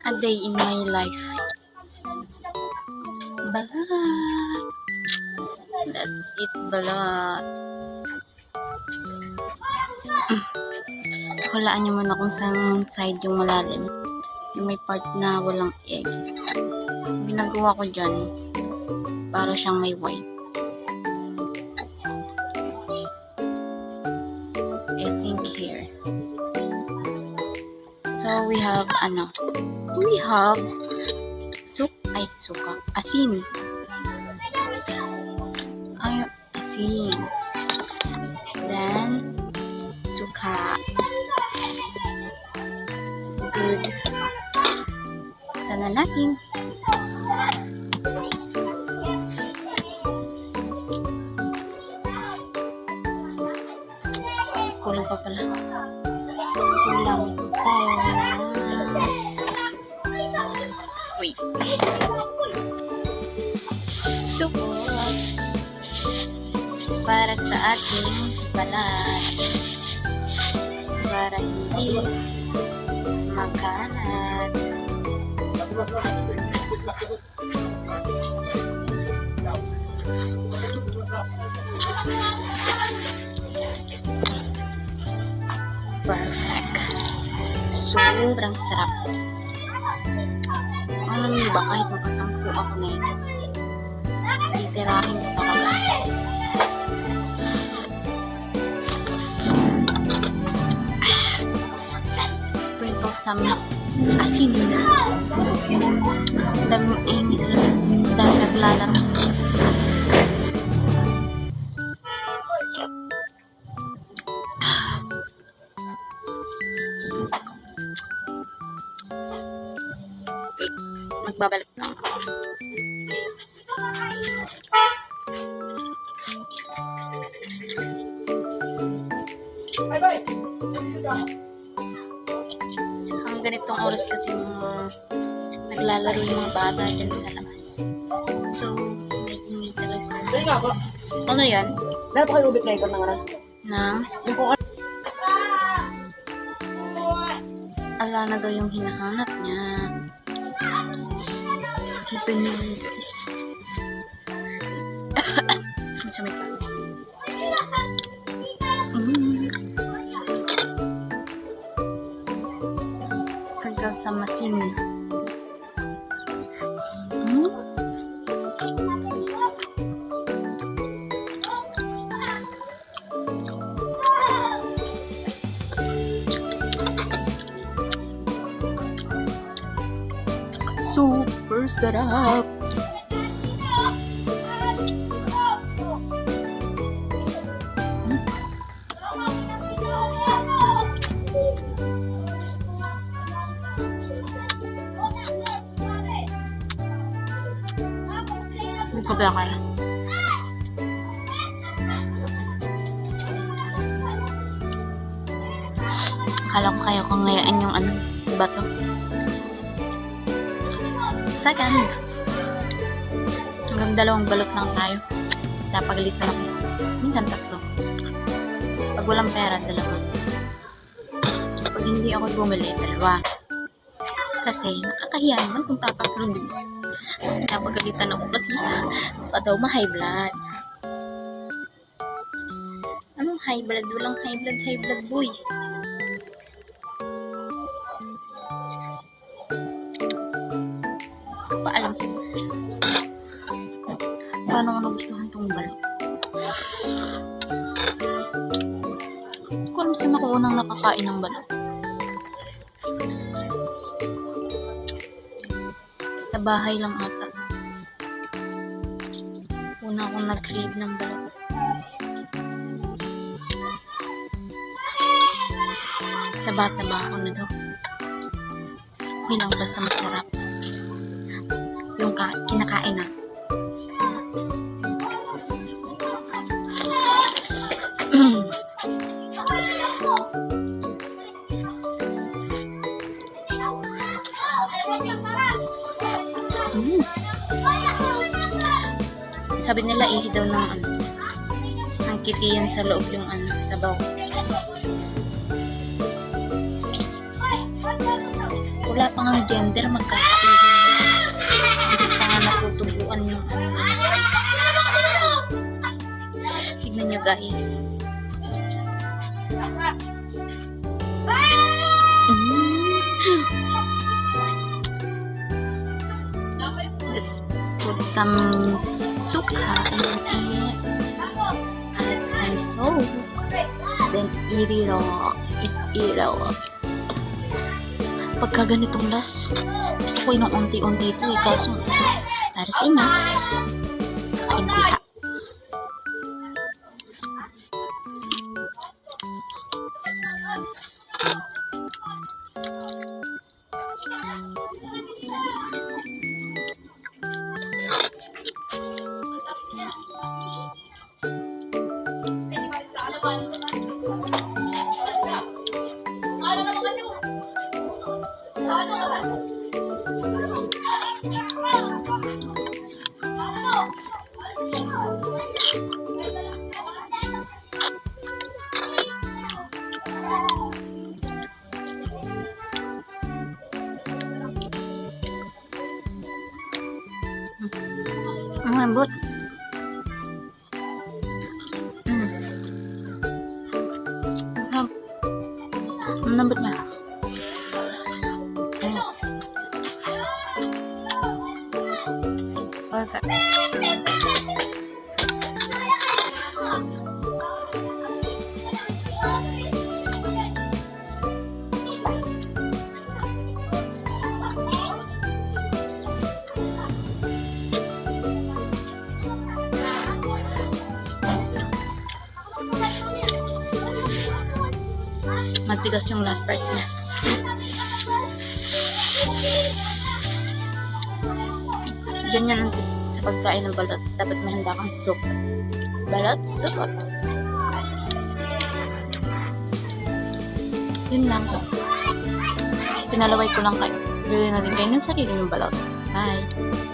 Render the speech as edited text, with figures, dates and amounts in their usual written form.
A day in my life. Balat. That's it, balat. Hulaan niyo muna kung saan side yung malalim. Yung may part na walang egg. Ginagawa ko dyan, para siyang may white. I think here. So, we have, suka. Asin. Asin. Then, suka. It's good. Sana natin. Kulang pa pala. Kulang pa. Wait. Suko. Para sa ating balat. Para hindi makalat. Perfect. Sobrang sarap. Alam niyo ba, kahit makasampu ako na ito, titirahin ko talaga. Sprinkle some asin. Dami mo ingi sa labas. Dami naglalaro. Magbabalik na. Ang ganitong oras kasi naglalaro yung mga bata dyan sa labas. So, may talaga sa... Ano yan? Meron pa kayo ubit na ikaw ng aras? Na? Ala na daw yung hinahanap niya. Ito niyo guys. Siya may pala. Pagka sa masin. Super sarap. Buka ba kaya? Akala ko kaya kung ngayaan yung bato. Second. Hanggang 2 balot lang tayo. Tapagalitan ako. Minsan 3. Pag walang pera, 2. Pag hindi ako bumili, 2. Kasi nakakahiya naman kung tatatlo, di ba? Napagalitan ako kasi pa daw ma-high blood. Anong high blood? Walang high blood boy. Paalam. Paano ko nagustuhan tong balot? Hindi ko alam saan ako unang nakakain ng balot. Sa bahay lang ata. Una akong nag-crave ng balot. Taba-taba ako na daw. Hindi lang basta masarap. Yung kinakain na. Sabi nila ihi daw ng kitiyan sa loob yung sabaw. wala pa nga gender, magkakaili. Hindi pa nga natutubuan yung ano. Tignan nyo guys. Let's put some suka in it. Add some salt. Then eat it all. Eat it all. Pagka ganitong las, gusto ko yung unti-unti ito eh. Kaso, para sa inyo, kain ko pa. Ang lambot. Ang lambot niya. Perfect. Matigas yung last part niya. Ganyan ang sa pagkain ng balot. Dapat may handa kang soup. Balot soup. Yun lang. Pinalaway ko lang kayo. Gawin natin kayo ng sarili ng balot. Bye!